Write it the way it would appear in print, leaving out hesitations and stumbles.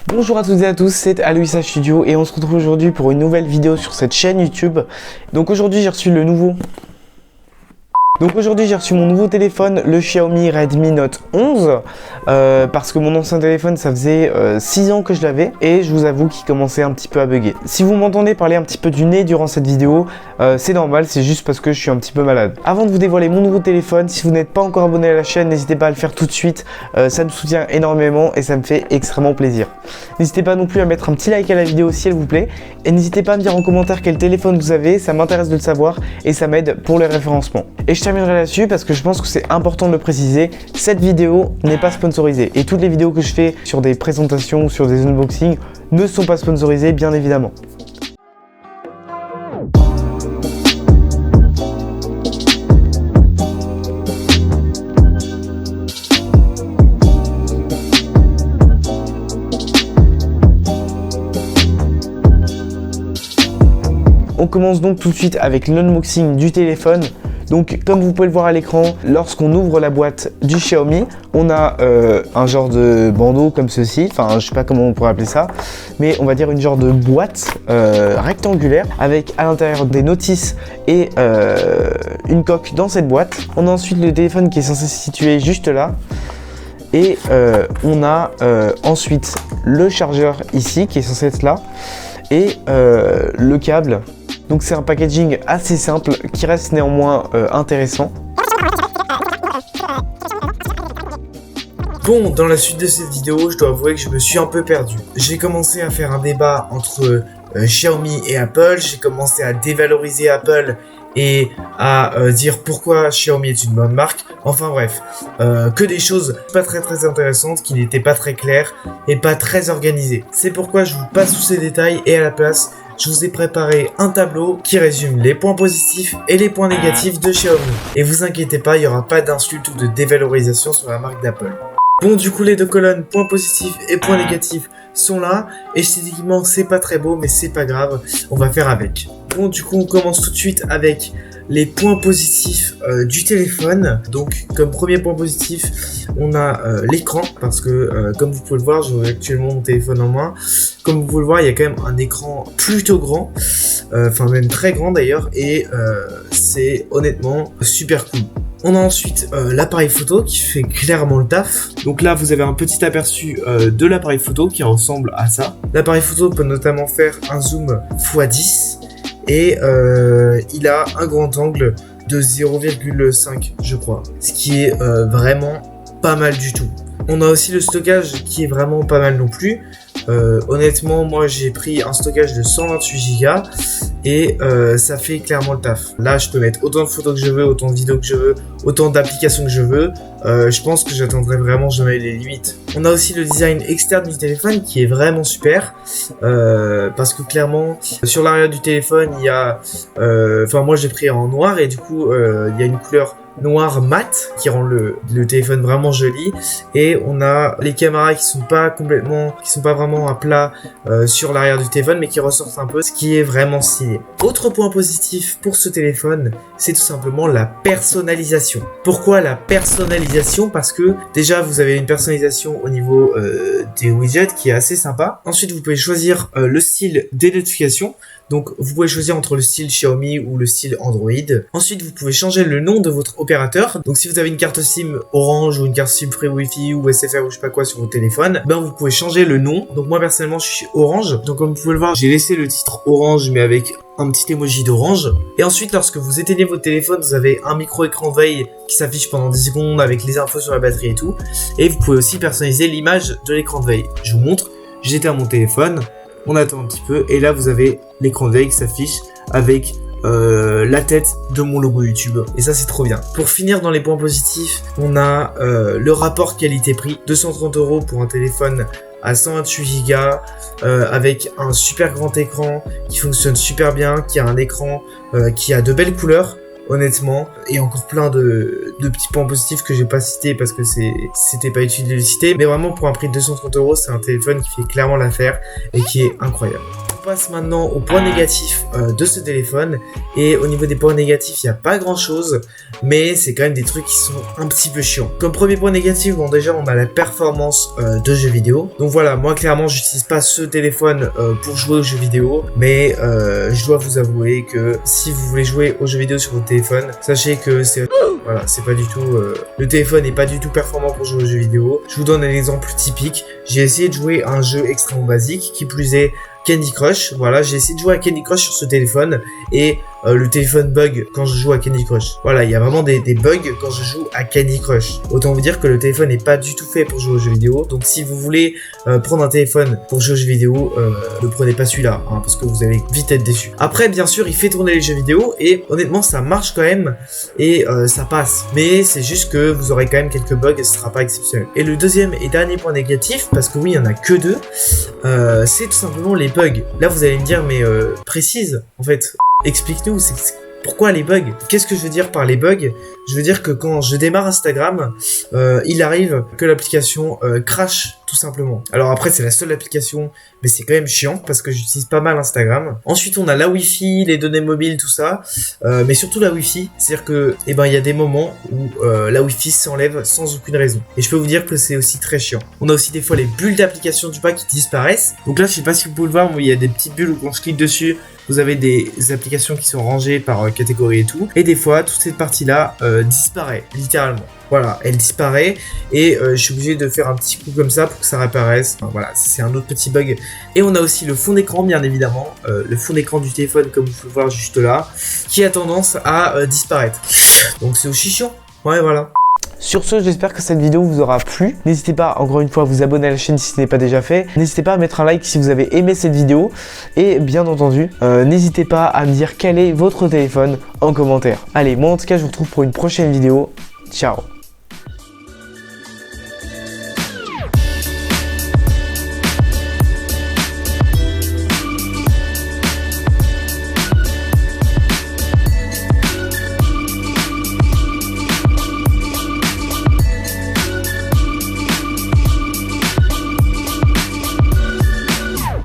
Bonjour à toutes et à tous, c'est Aloïsa Studio et on se retrouve aujourd'hui pour une nouvelle vidéo sur cette chaîne YouTube. Donc aujourd'hui j'ai reçu mon nouveau téléphone, le Xiaomi Redmi Note 11 parce que mon ancien téléphone ça faisait 6 ans que je l'avais et je vous avoue qu'il commençait un petit peu à bugger. Si vous m'entendez parler un petit peu du nez durant cette vidéo, c'est normal, c'est juste parce que je suis un petit peu malade. Avant de vous dévoiler mon nouveau téléphone, si vous n'êtes pas encore abonné à la chaîne, n'hésitez pas à le faire tout de suite, ça me soutient énormément et ça me fait extrêmement plaisir. N'hésitez pas non plus à mettre un petit like à la vidéo s'il vous plaît et n'hésitez pas à me dire en commentaire quel téléphone vous avez, ça m'intéresse de le savoir et ça m'aide pour le référencement. Et je terminerai là-dessus parce que je pense que c'est important de le préciser, cette vidéo n'est pas sponsorisée et toutes les vidéos que je fais sur des présentations ou sur des unboxings ne sont pas sponsorisées bien évidemment. On commence donc tout de suite avec l'unboxing du téléphone. Donc comme vous pouvez le voir à l'écran, lorsqu'on ouvre la boîte du Xiaomi, on a un genre de bandeau comme ceci, enfin je sais pas comment on pourrait appeler ça, mais on va dire une genre de boîte rectangulaire avec à l'intérieur des notices et une coque dans cette boîte. On a ensuite le téléphone qui est censé se situer juste là. Et on a ensuite le chargeur ici qui est censé être là et le câble. Donc c'est un packaging assez simple qui reste néanmoins intéressant. Bon, dans la suite de cette vidéo, je dois avouer que je me suis un peu perdu. J'ai commencé à faire un débat entre Xiaomi et Apple, j'ai commencé à dévaloriser Apple et à dire pourquoi Xiaomi est une bonne marque. Enfin bref, que des choses pas très intéressantes qui n'étaient pas très claires et pas très organisées. C'est pourquoi je vous passe tous ces détails et à la place, je vous ai préparé un tableau qui résume les points positifs et les points négatifs de Xiaomi. Et vous inquiétez pas, il n'y aura pas d'insulte ou de dévalorisation sur la marque d'Apple. Bon, du coup, les deux colonnes points positifs et points négatifs sont là. Esthétiquement, c'est pas très beau, mais c'est pas grave, on va faire avec. Bon, du coup, on commence tout de suite avec les points positifs du téléphone. Donc, comme premier point positif, on a l'écran, parce que comme vous pouvez le voir, j'ai actuellement mon téléphone en main. Comme vous pouvez le voir, il y a quand même un écran plutôt grand, enfin même très grand d'ailleurs, et c'est honnêtement super cool. On a ensuite l'appareil photo qui fait clairement le taf. Donc là, vous avez un petit aperçu de l'appareil photo qui ressemble à ça. L'appareil photo peut notamment faire un zoom x10 et il a un grand angle de 0,5 je crois, ce qui est vraiment pas mal du tout. On a aussi le stockage qui est vraiment pas mal non plus. Honnêtement, moi j'ai pris un stockage de 128 Go et ça fait clairement le taf. Là, je peux mettre autant de photos que je veux, autant de vidéos que je veux, autant d'applications que je veux. Je pense que j'atteindrai vraiment jamais les limites. On a aussi le design externe du téléphone qui est vraiment super parce que clairement, sur l'arrière du téléphone, il y a... Enfin, moi j'ai pris en noir et du coup, il y a une couleur noir mat qui rend le téléphone vraiment joli et on a les caméras qui sont pas vraiment à plat sur l'arrière du téléphone mais qui ressortent un peu, ce qui est vraiment stylé. Autre point positif pour ce téléphone, c'est tout simplement la personnalisation. Pourquoi la personnalisation? Parce que déjà vous avez une personnalisation au niveau des widgets qui est assez sympa. Ensuite vous pouvez choisir le style des notifications. Donc vous pouvez choisir entre le style Xiaomi ou le style Android. Ensuite vous pouvez changer le nom de votre opérateur. Donc si vous avez une carte SIM Orange ou une carte SIM Free Wi-Fi ou SFR ou je sais pas quoi sur votre téléphone, ben vous pouvez changer le nom. Donc moi personnellement je suis Orange. Donc comme vous pouvez le voir, j'ai laissé le titre Orange mais avec un petit emoji d'orange. Et ensuite lorsque vous éteignez votre téléphone, vous avez un micro écran veille qui s'affiche pendant 10 secondes avec les infos sur la batterie et tout. Et vous pouvez aussi personnaliser l'image de l'écran de veille. Je vous montre, j'éteins mon téléphone. On attend un petit peu et là vous avez l'écran de veille qui s'affiche avec la tête de mon logo YouTube et ça c'est trop bien. Pour finir dans les points positifs, on a le rapport qualité-prix, 230 € pour un téléphone à 128 Go avec un super grand écran qui fonctionne super bien, qui a un écran qui a de belles couleurs. Honnêtement, et encore plein de petits points positifs que j'ai pas cités parce que c'était pas utile de les citer, mais vraiment pour un prix de 230 €, c'est un téléphone qui fait clairement l'affaire et qui est incroyable. passe maintenant au point négatif de ce téléphone. Et au niveau des points négatifs, il n'y a pas grand chose, mais c'est quand même des trucs qui sont un petit peu chiants. Comme premier point négatif, bon déjà on a la performance de jeux vidéo. Donc voilà, moi clairement j'utilise pas ce téléphone pour jouer aux jeux vidéo, mais je dois vous avouer que si vous voulez jouer aux jeux vidéo sur votre téléphone, sachez que c'est voilà, c'est pas du tout le téléphone n'est pas du tout performant pour jouer aux jeux vidéo. Je vous donne un exemple typique. J'ai essayé de jouer à un jeu extrêmement basique, qui plus est Candy Crush. Voilà, j'ai essayé de jouer à Candy Crush sur ce téléphone et le téléphone bug quand je joue à Candy Crush. Voilà, il y a vraiment des bugs quand je joue à Candy Crush. Autant vous dire que le téléphone n'est pas du tout fait pour jouer aux jeux vidéo. Donc si vous voulez prendre un téléphone pour jouer aux jeux vidéo, ne prenez pas celui-là, hein, parce que vous allez vite être déçu. Après, bien sûr, il fait tourner les jeux vidéo et honnêtement, ça marche quand même et ça passe. Mais c'est juste que vous aurez quand même quelques bugs et ce sera pas exceptionnel. Et le deuxième et dernier point négatif, parce que oui, il y en a que deux, c'est tout simplement les bugs. Là, vous allez me dire, mais précise, en fait. Explique-nous, pourquoi les bugs? Qu'est-ce que je veux dire par les bugs? Je veux dire que quand je démarre Instagram, il arrive que l'application crash tout simplement. Alors après c'est la seule application, mais c'est quand même chiant parce que j'utilise pas mal Instagram. Ensuite on a la Wi-Fi, les données mobiles, tout ça, mais surtout la Wi-Fi. C'est-à-dire que il y a des moments où la Wi-Fi s'enlève sans aucune raison. Et je peux vous dire que c'est aussi très chiant. On a aussi des fois les bulles d'application du pas qui disparaissent. Donc là je sais pas si vous pouvez le voir, mais il y a des petites bulles où quand je clique dessus, vous avez des applications qui sont rangées par catégorie et tout. Et des fois, toute cette partie-là disparaît, littéralement. Voilà, elle disparaît et je suis obligé de faire un petit coup comme ça pour que ça réapparaisse. Enfin, voilà, c'est un autre petit bug. Et on a aussi le fond d'écran, bien évidemment. Le fond d'écran du téléphone, comme vous pouvez le voir juste là, qui a tendance à disparaître. Donc c'est aussi chiant. Ouais, voilà. Sur ce, j'espère que cette vidéo vous aura plu. N'hésitez pas encore une fois à vous abonner à la chaîne si ce n'est pas déjà fait. N'hésitez pas à mettre un like si vous avez aimé cette vidéo. Et bien entendu, n'hésitez pas à me dire quel est votre téléphone en commentaire. Allez, moi en tout cas, je vous retrouve pour une prochaine vidéo. Ciao!